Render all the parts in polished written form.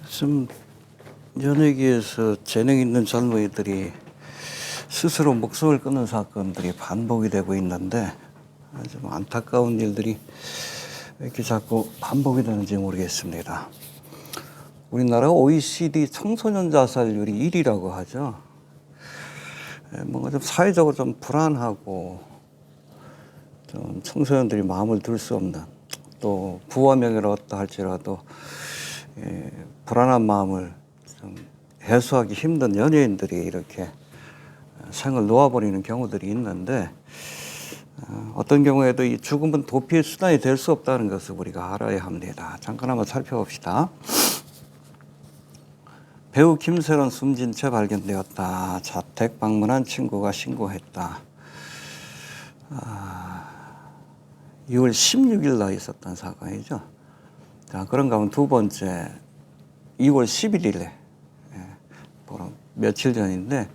좀 연예계에서 재능 있는 젊은이들이 스스로 목숨을 끊는 사건들이 반복이 되고 있는데 좀 안타까운 일들이 왜 이렇게 자꾸 반복이 되는지 모르겠습니다. 우리나라가 OECD 청소년 자살률이 1위라고 하죠. 뭔가 좀 사회적으로 좀 불안하고 좀 청소년들이 마음을 둘 수 없는, 또 부와 명예를 얻다 할지라도 불안한 마음을 좀 해소하기 힘든 연예인들이 이렇게 생을 놓아버리는 경우들이 있는데, 어떤 경우에도 이 죽음은 도피의 수단이 될 수 없다는 것을 우리가 알아야 합니다. 잠깐 한번 살펴봅시다. 배우 김세론 숨진 채 발견되었다. 자택 방문한 친구가 신고했다. 6월 16일 날 있었던 사건이죠. 자, 그런가 하면 두 번째 2월 11일에 며칠 전인데,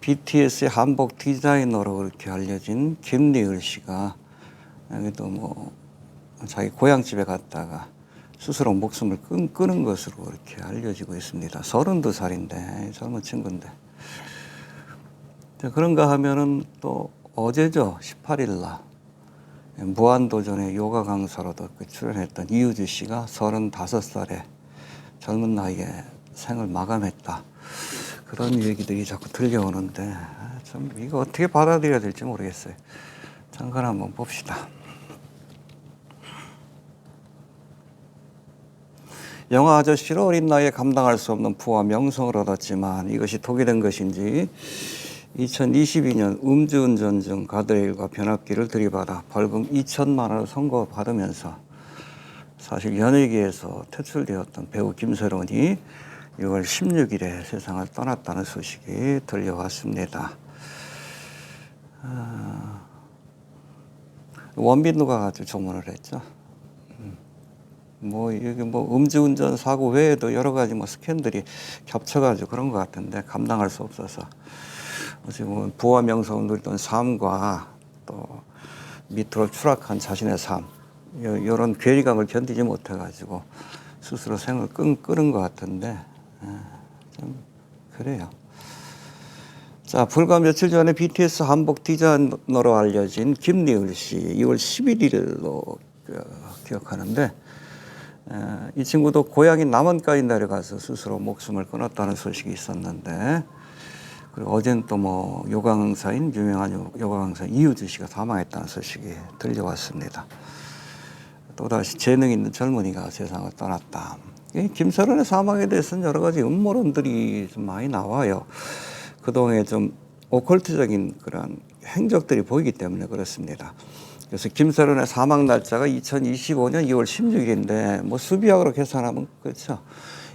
BTS의 한복 디자이너로 그렇게 알려진 김리을 씨가 여기도 뭐 자기 고향집에 갔다가 스스로 목숨을 끊은 것으로 이렇게 알려지고 있습니다. 32살인데 젊은 친구인데. 그런가 하면은 또 어제죠. 18일 날 무한도전의 요가 강사로도 출연했던 이유주 씨가 35살에 젊은 나이에 생을 마감했다. 그런 얘기들이 자꾸 들려오는데 참 이거 어떻게 받아들여야 될지 모르겠어요. 잠깐 한번 봅시다. 영화 아저씨로 어린 나이에 감당할 수 없는 부와 명성을 얻었지만 이것이 독이 된 것인지 2022년 음주운전 중 가드레일과 변압기를 들이받아 벌금 2천만 원을 선고받으면서 사실 연예계에서 퇴출되었던 배우 김세론이 6월 16일에 세상을 떠났다는 소식이 들려왔습니다. 원빈누가 가지고 조문을 했죠. 이게 음주운전 사고 외에도 여러 가지 스캔들이 겹쳐가지고 그런 것 같은데 감당할 수 없어서 지금 부와 명성을 누리던 삶과 또 밑으로 추락한 자신의 삶, 이런 괴리감을 견디지 못해가지고 스스로 생을 끊은 것 같은데 좀 그래요. 자, 불과 며칠 전에 BTS 한복 디자이너로 알려진 김리을 씨, 2월 11일로 기억하는데, 이 친구도 고향인 남원까지 내려가서 스스로 목숨을 끊었다는 소식이 있었는데, 그리고 어제는 또 요가 강사인 유명한 요가 강사 이유주 씨가 사망했다는 소식이 들려왔습니다. 또다시 재능 있는 젊은이가 세상을 떠났다. 김세론의 사망에 대해서는 여러 가지 음모론들이 좀 많이 나와요. 그동안에 좀 오컬트적인 그런 행적들이 보이기 때문에 그렇습니다. 그래서 김세론의 사망 날짜가 2025년 2월 16일인데 수비학으로 계산하면 그렇죠.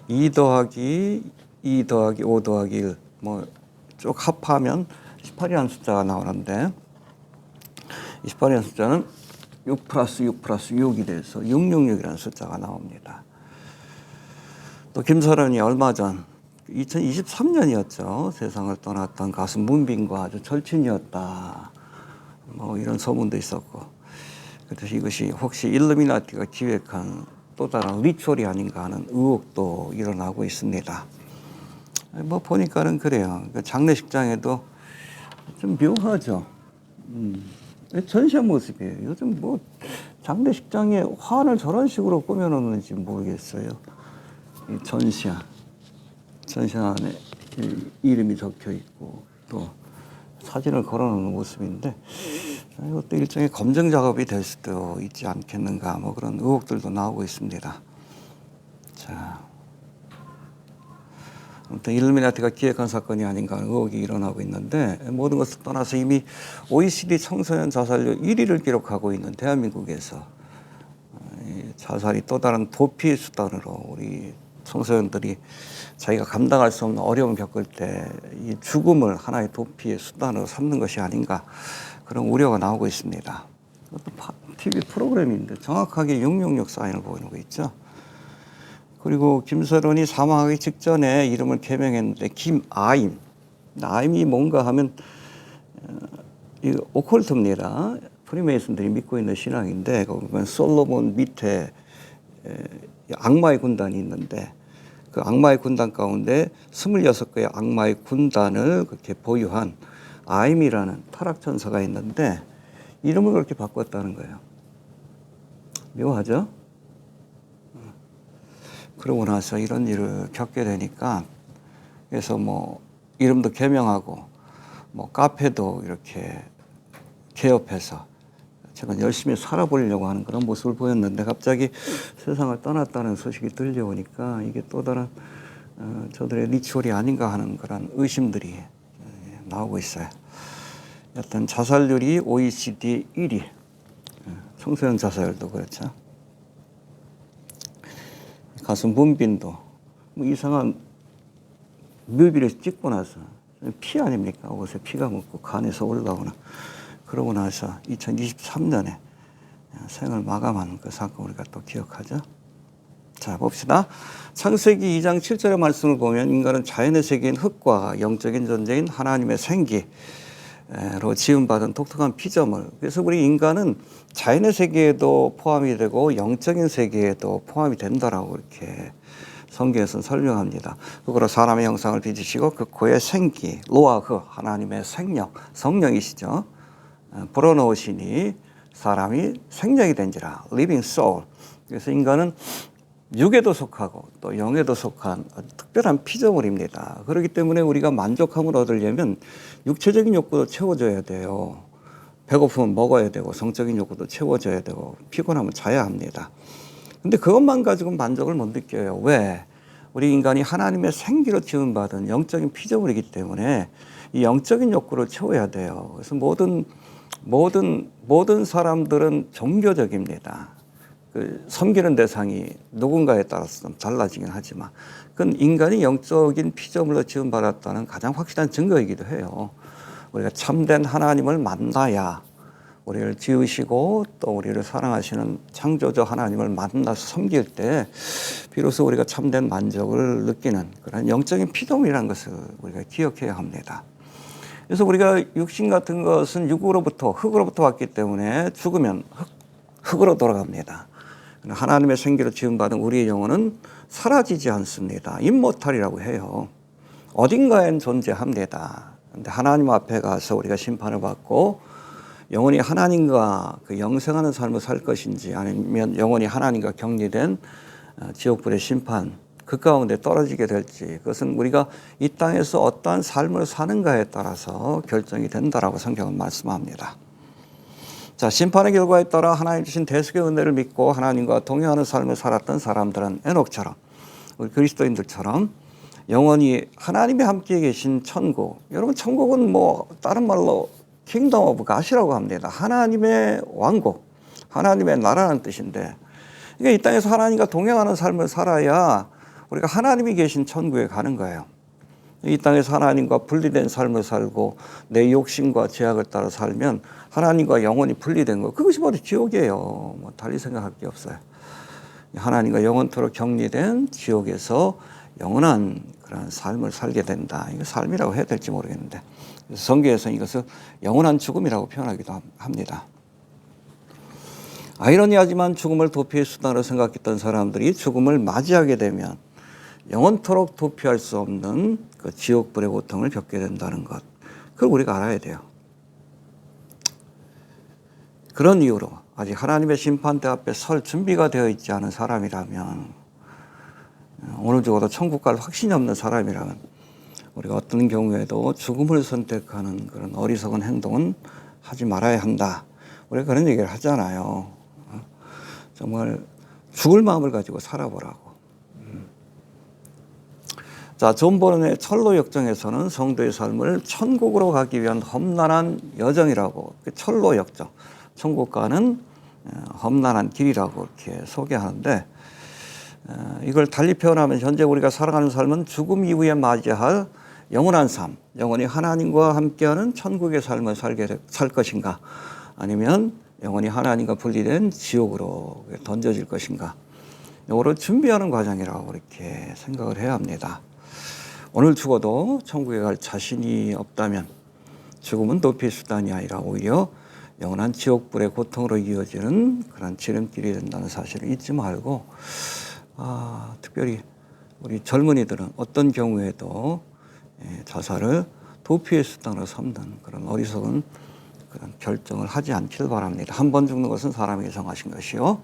2 더하기 2 더하기 5 더하기 1 쭉 합하면 18이라는 숫자가 나오는데, 18이라는 숫자는 6 플러스 6 플러스 6이 돼서 666이라는 숫자가 나옵니다. 또 김세론이 얼마 전 2023년이었죠. 세상을 떠났던 가수 문빈과 아주 절친이었다. 이런 소문도 있었고, 그래서 이것이 혹시 일루미나티가 기획한 또 다른 리추얼이 아닌가 하는 의혹도 일어나고 있습니다. 보니까는 그래요. 장례식장에도 좀 묘하죠. 전시한 모습이에요. 요즘 장례식장에 화환을 저런 식으로 꾸며놓는지 모르겠어요. 이 전시안 안에 이름이 적혀 있고 또 사진을 걸어놓는 모습인데, 이것도 일종의 검증 작업이 될 수도 있지 않겠는가, 그런 의혹들도 나오고 있습니다. 자, 아무튼 일루미나티가 기획한 사건이 아닌가 하는 의혹이 일어나고 있는데, 모든 것을 떠나서 이미 OECD 청소년 자살률 1위를 기록하고 있는 대한민국에서 자살이 또 다른 도피의 수단으로 우리 청소년들이 자기가 감당할 수 없는 어려움을 겪을 때 이 죽음을 하나의 도피의 수단으로 삼는 것이 아닌가, 그런 우려가 나오고 있습니다. 이것도 TV 프로그램인데 정확하게 666 사인을 보이고 있죠. 그리고 김세론이 사망하기 직전에 이름을 개명했는데 김아임. 아임이 뭔가 하면 이 오컬트입니다. 프리메이슨들이 믿고 있는 신앙인데, 거기 보면 솔로몬 밑에 악마의 군단이 있는데 그 악마의 군단 가운데 26개의 악마의 군단을 그렇게 보유한 아임이라는 타락천사가 있는데 이름을 그렇게 바꿨다는 거예요. 묘하죠? 그러고 나서 이런 일을 겪게 되니까 그래서 뭐 이름도 개명하고 뭐 카페도 이렇게 개업해서 제가 열심히 살아보려고 하는 그런 모습을 보였는데 갑자기 세상을 떠났다는 소식이 들려오니까 이게 또 다른 저들의 리추얼이 아닌가 하는 그런 의심들이 나오고 있어요. 여튼 자살률이 OECD 1위, 청소년 자살도 그렇죠. 가수 문빈도 뭐 이상한 뮤비를 찍고 나서 피 아닙니까? 옷에 피가 묻고 간에서 올라오는 그러고 나서 2023년에 생을 마감한 그 사건 우리가 또 기억하죠. 자 봅시다. 창세기 2장 7절의 말씀을 보면 인간은 자연의 세계인 흙과 영적인 존재인 하나님의 생기로 지음받은 독특한 피조물. 그래서 우리 인간은 자연의 세계에도 포함이 되고 영적인 세계에도 포함이 된다라고 이렇게 성경에서는 설명합니다. 그거로 사람의 형상을 빚으시고 그 코의 생기, 로아흐 하나님의 생명, 성령이시죠. 불어넣으시니 사람이 생명이 된지라, living soul. 그래서 인간은 육에도 속하고 또 영에도 속한 특별한 피조물입니다. 그렇기 때문에 우리가 만족함을 얻으려면 육체적인 욕구도 채워줘야 돼요. 배고프면 먹어야 되고 성적인 욕구도 채워줘야 되고 피곤하면 자야 합니다. 근데 그것만 가지고 만족을 못 느껴요. 왜? 우리 인간이 하나님의 생기로 지음받은 영적인 피조물이기 때문에 이 영적인 욕구를 채워야 돼요. 그래서 모든 사람들은 종교적입니다. 그 섬기는 대상이 누군가에 따라서 좀 달라지긴 하지만 그건 인간이 영적인 피조물로 지음받았다는 가장 확실한 증거이기도 해요. 우리가 참된 하나님을 만나야 우리를 지으시고 또 우리를 사랑하시는 창조주 하나님을 만나서 섬길 때 비로소 우리가 참된 만족을 느끼는 그런 영적인 피조물이라는 것을 우리가 기억해야 합니다. 그래서 우리가 육신 같은 것은 육으로부터 흙으로부터 왔기 때문에 죽으면 흙으로 돌아갑니다. 하나님의 생기로 지음받은 우리의 영혼은 사라지지 않습니다. 임모탈이라고 해요. 어딘가엔 존재합니다. 그런데 하나님 앞에 가서 우리가 심판을 받고 영원히 하나님과 그 영생하는 삶을 살 것인지 아니면 영원히 하나님과 격리된 지옥불의 심판 그 가운데 떨어지게 될지 그것은 우리가 이 땅에서 어떠한 삶을 사는가에 따라서 결정이 된다라고 성경은 말씀합니다. 자, 심판의 결과에 따라 하나님 주신 대속의 은혜를 믿고 하나님과 동행하는 삶을 살았던 사람들은 에녹처럼 우리 그리스도인들처럼 영원히 하나님이 함께 계신 천국. 여러분 천국은 뭐 다른 말로 킹덤 오브 갓이라고 합니다. 하나님의 왕국, 하나님의 나라는 뜻인데 그러니까 이 땅에서 하나님과 동행하는 삶을 살아야 우리가 하나님이 계신 천국에 가는 거예요. 이 땅에서 하나님과 분리된 삶을 살고 내 욕심과 제약을 따라 살면 하나님과 영원히 분리된 거 그것이 바로 지옥이에요. 뭐 달리 생각할 게 없어요. 하나님과 영원토록 격리된 지옥에서 영원한 그런 삶을 살게 된다. 이거 삶이라고 해야 될지 모르겠는데 성경에서는 이것을 영원한 죽음이라고 표현하기도 합니다. 아이러니하지만 죽음을 도피의 수단으로 생각했던 사람들이 죽음을 맞이하게 되면 영원토록 도피할 수 없는 그 지옥불의 고통을 겪게 된다는 것. 그걸 우리가 알아야 돼요. 그런 이유로 아직 하나님의 심판대 앞에 설 준비가 되어 있지 않은 사람이라면 오늘 죽어도 천국 갈 확신이 없는 사람이라면 우리가 어떤 경우에도 죽음을 선택하는 그런 어리석은 행동은 하지 말아야 한다. 우리가 그런 얘기를 하잖아요. 정말 죽을 마음을 가지고 살아보라고. 자, 존 버런의 철로 역정에서는 성도의 삶을 천국으로 가기 위한 험난한 여정이라고 철로 역정, 천국 가는 험난한 길이라고 이렇게 소개하는데 이걸 달리 표현하면 현재 우리가 살아가는 삶은 죽음 이후에 맞이할 영원한 삶, 영원히 하나님과 함께하는 천국의 삶을 살 것인가 아니면 영원히 하나님과 분리된 지옥으로 던져질 것인가 이거를 준비하는 과정이라고 이렇게 생각을 해야 합니다. 오늘 죽어도 천국에 갈 자신이 없다면 죽음은 도피의 수단이 아니라 오히려 영원한 지옥불의 고통으로 이어지는 그런 지름길이 된다는 사실을 잊지 말고 특별히 우리 젊은이들은 어떤 경우에도 자살을 도피의 수단으로 삼는 그런 어리석은 그런 결정을 하지 않길 바랍니다. 한 번 죽는 것은 사람이 정하신 것이요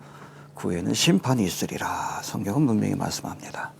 그 후에는 심판이 있으리라 성경은 분명히 말씀합니다.